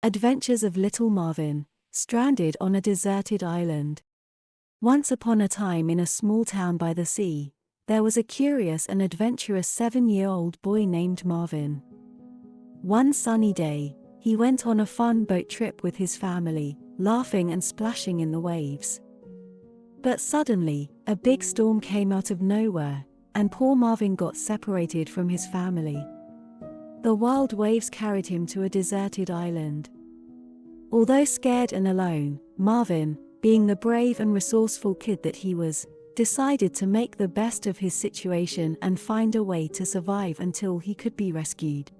Adventures of Little Marvin, stranded on a deserted island. Once upon a time in a small town by the sea, there was a curious and adventurous 7-year-old boy named Marvin. One sunny day, he went on a fun boat trip with his family, laughing and splashing in the waves. But suddenly, a big storm came out of nowhere, and poor Marvin got separated from his family. The wild waves carried him to a deserted island. Although scared and alone, Marvin, being the brave and resourceful kid that he was, decided to make the best of his situation and find a way to survive until he could be rescued.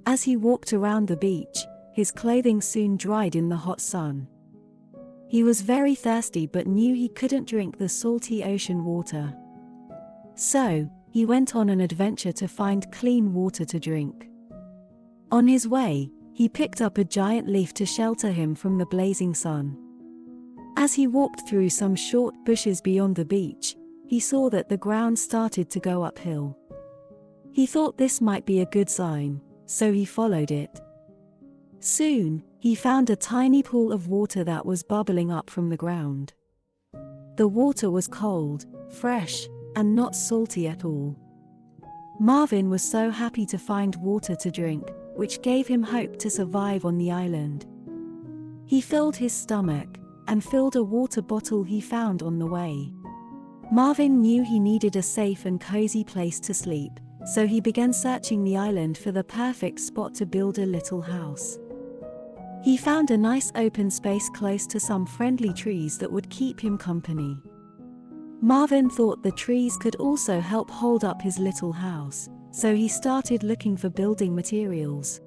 As he walked around the beach, his clothing soon dried in the hot sun. He was very thirsty but knew he couldn't drink the salty ocean water. So, he went on an adventure to find clean water to drink. On his way, he picked up a giant leaf to shelter him from the blazing sun. As he walked through some short bushes beyond the beach, he saw that the ground started to go uphill. He thought this might be a good sign, so he followed it. Soon, he found a tiny pool of water that was bubbling up from the ground. The water was cold, fresh, and not salty at all. Marvin was so happy to find water to drink, which gave him hope to survive on the island. He filled his stomach, and filled a water bottle he found on the way. Marvin knew he needed a safe and cozy place to sleep, so he began searching the island for the perfect spot to build a little house. He found a nice open space close to some friendly trees that would keep him company. Marvin thought the trees could also help hold up his little house, so he started looking for building materials.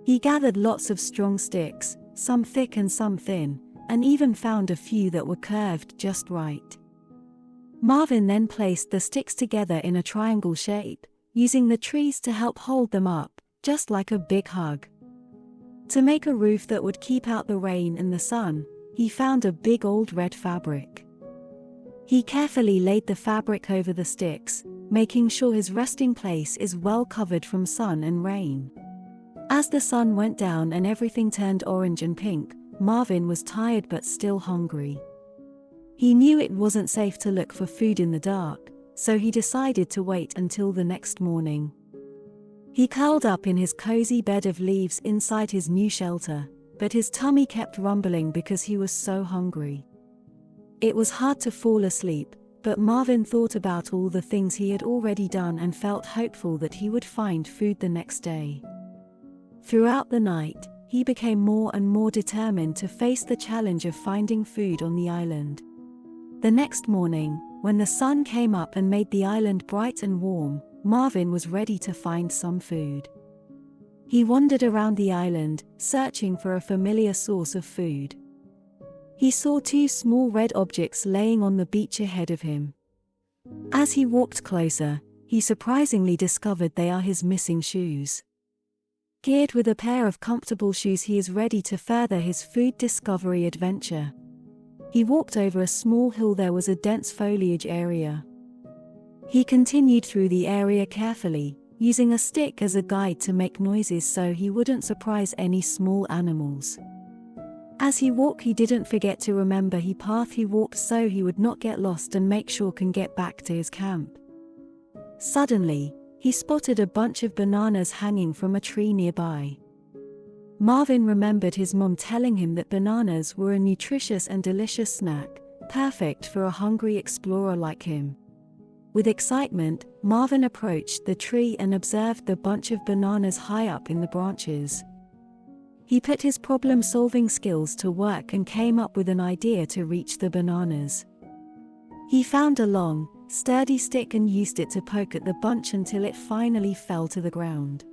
He gathered lots of strong sticks, some thick and some thin, and even found a few that were curved just right. Marvin then placed the sticks together in a triangle shape, using the trees to help hold them up, just like a big hug. To make a roof that would keep out the rain and the sun, he found a big old red fabric. He carefully laid the fabric over the sticks, making sure his resting place is well covered from sun and rain. As the sun went down and everything turned orange and pink, Marvin was tired but still hungry. He knew it wasn't safe to look for food in the dark, so he decided to wait until the next morning. He curled up in his cozy bed of leaves inside his new shelter, but his tummy kept rumbling because he was so hungry. It was hard to fall asleep, but Marvin thought about all the things he had already done and felt hopeful that he would find food the next day. Throughout the night, he became more and more determined to face the challenge of finding food on the island. The next morning, when the sun came up and made the island bright and warm, Marvin was ready to find some food. He wandered around the island, searching for a familiar source of food. He saw 2 small red objects laying on the beach ahead of him. As he walked closer, he surprisingly discovered they are his missing shoes. Geared with a pair of comfortable shoes, he is ready to further his food discovery adventure. He walked over a small hill. There was a dense foliage area. He continued through the area carefully, using a stick as a guide to make noises so he wouldn't surprise any small animals. As he walked, he didn't forget to remember the path he walked so he would not get lost and make sure can get back to his camp. Suddenly, he spotted a bunch of bananas hanging from a tree nearby. Marvin remembered his mom telling him that bananas were a nutritious and delicious snack, perfect for a hungry explorer like him. With excitement, Marvin approached the tree and observed the bunch of bananas high up in the branches. He put his problem-solving skills to work and came up with an idea to reach the bananas. He found a long, sturdy stick and used it to poke at the bunch until it finally fell to the ground.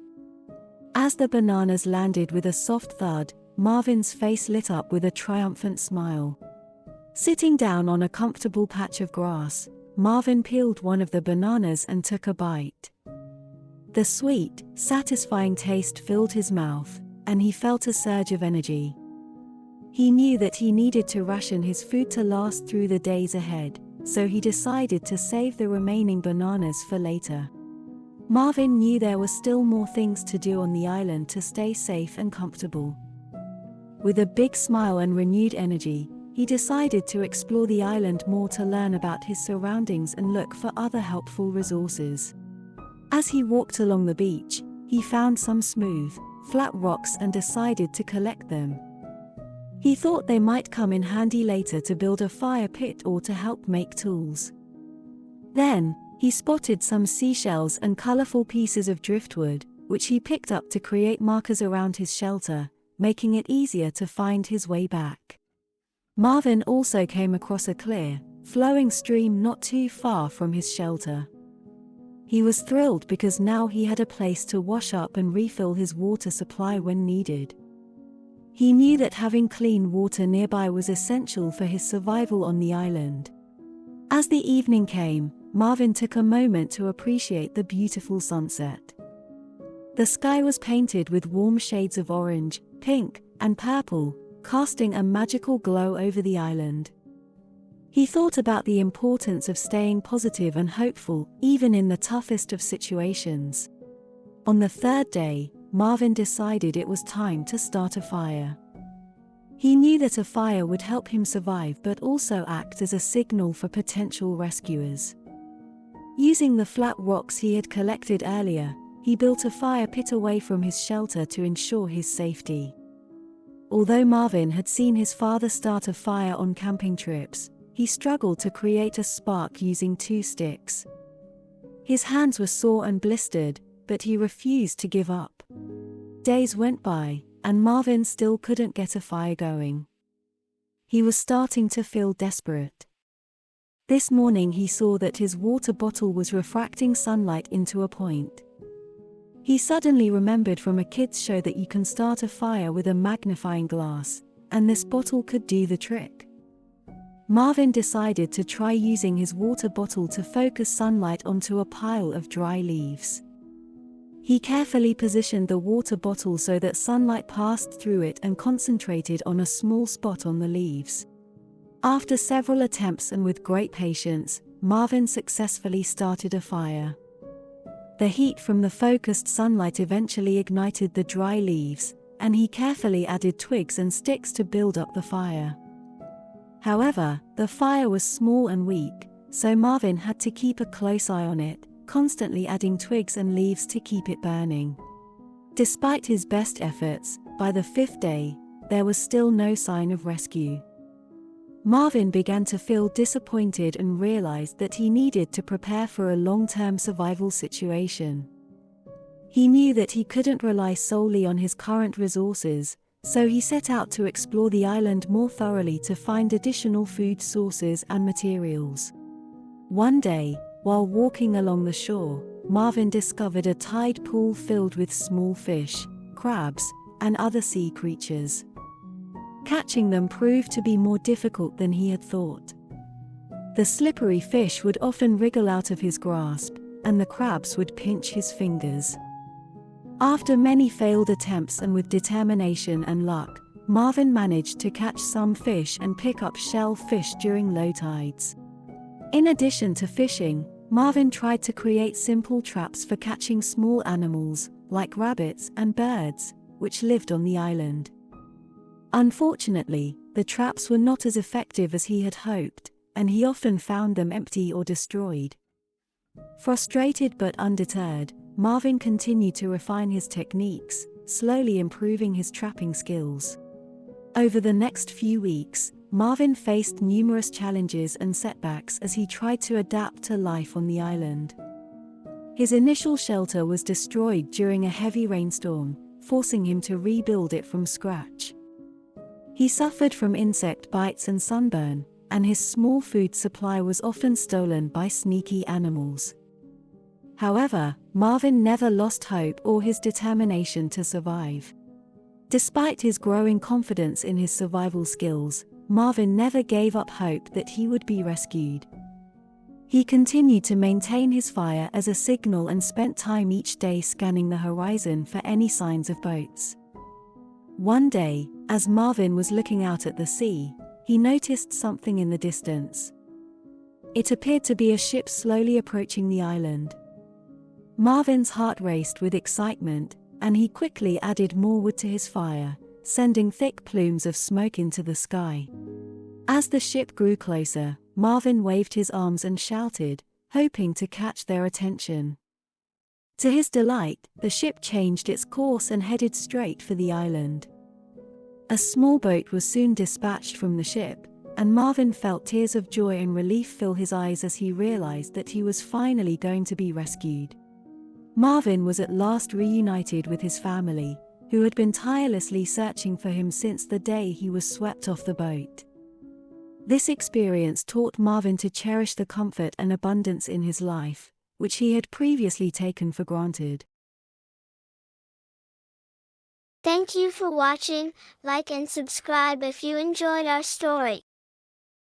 As the bananas landed with a soft thud, Marvin's face lit up with a triumphant smile. Sitting down on a comfortable patch of grass, Marvin peeled one of the bananas and took a bite. The sweet, satisfying taste filled his mouth, and he felt a surge of energy. He knew that he needed to ration his food to last through the days ahead, so he decided to save the remaining bananas for later. Marvin knew there were still more things to do on the island to stay safe and comfortable. With a big smile and renewed energy, he decided to explore the island more to learn about his surroundings and look for other helpful resources. As he walked along the beach, he found some smooth, flat rocks and decided to collect them. He thought they might come in handy later to build a fire pit or to help make tools. Then, he spotted some seashells and colorful pieces of driftwood, which he picked up to create markers around his shelter, making it easier to find his way back. Marvin also came across a clear, flowing stream not too far from his shelter. He was thrilled because now he had a place to wash up and refill his water supply when needed. He knew that having clean water nearby was essential for his survival on the island. As the evening came, Marvin took a moment to appreciate the beautiful sunset. The sky was painted with warm shades of orange, pink, and purple, casting a magical glow over the island. He thought about the importance of staying positive and hopeful, even in the toughest of situations. On the third day, Marvin decided it was time to start a fire. He knew that a fire would help him survive but also act as a signal for potential rescuers. Using the flat rocks he had collected earlier, he built a fire pit away from his shelter to ensure his safety. Although Marvin had seen his father start a fire on camping trips, he struggled to create a spark using 2 sticks. His hands were sore and blistered, but he refused to give up. Days went by, and Marvin still couldn't get a fire going. He was starting to feel desperate. This morning he saw that his water bottle was refracting sunlight into a point. He suddenly remembered from a kid's show that you can start a fire with a magnifying glass, and this bottle could do the trick. Marvin decided to try using his water bottle to focus sunlight onto a pile of dry leaves. He carefully positioned the water bottle so that sunlight passed through it and concentrated on a small spot on the leaves. After several attempts and with great patience, Marvin successfully started a fire. The heat from the focused sunlight eventually ignited the dry leaves, and he carefully added twigs and sticks to build up the fire. However, the fire was small and weak, so Marvin had to keep a close eye on it, constantly adding twigs and leaves to keep it burning. Despite his best efforts, by the 5th day, there was still no sign of rescue. Marvin began to feel disappointed and realized that he needed to prepare for a long-term survival situation. He knew that he couldn't rely solely on his current resources, so he set out to explore the island more thoroughly to find additional food sources and materials. One day, while walking along the shore, Marvin discovered a tide pool filled with small fish, crabs, and other sea creatures. Catching them proved to be more difficult than he had thought. The slippery fish would often wriggle out of his grasp, and the crabs would pinch his fingers. After many failed attempts and with determination and luck, Marvin managed to catch some fish and pick up shellfish during low tides. In addition to fishing, Marvin tried to create simple traps for catching small animals, like rabbits and birds, which lived on the island. Unfortunately, the traps were not as effective as he had hoped, and he often found them empty or destroyed. Frustrated but undeterred, Marvin continued to refine his techniques, slowly improving his trapping skills. Over the next few weeks, Marvin faced numerous challenges and setbacks as he tried to adapt to life on the island. His initial shelter was destroyed during a heavy rainstorm, forcing him to rebuild it from scratch. He suffered from insect bites and sunburn, and his small food supply was often stolen by sneaky animals. However, Marvin never lost hope or his determination to survive. Despite his growing confidence in his survival skills, Marvin never gave up hope that he would be rescued. He continued to maintain his fire as a signal and spent time each day scanning the horizon for any signs of boats. One day, as Marvin was looking out at the sea, he noticed something in the distance. It appeared to be a ship slowly approaching the island. Marvin's heart raced with excitement, and he quickly added more wood to his fire, sending thick plumes of smoke into the sky. As the ship grew closer, Marvin waved his arms and shouted, hoping to catch their attention. To his delight, the ship changed its course and headed straight for the island. A small boat was soon dispatched from the ship, and Marvin felt tears of joy and relief fill his eyes as he realized that he was finally going to be rescued. Marvin was at last reunited with his family, who had been tirelessly searching for him since the day he was swept off the boat. This experience taught Marvin to cherish the comfort and abundance in his life, which he had previously taken for granted. Thank you for watching. Like and subscribe if you enjoyed our story.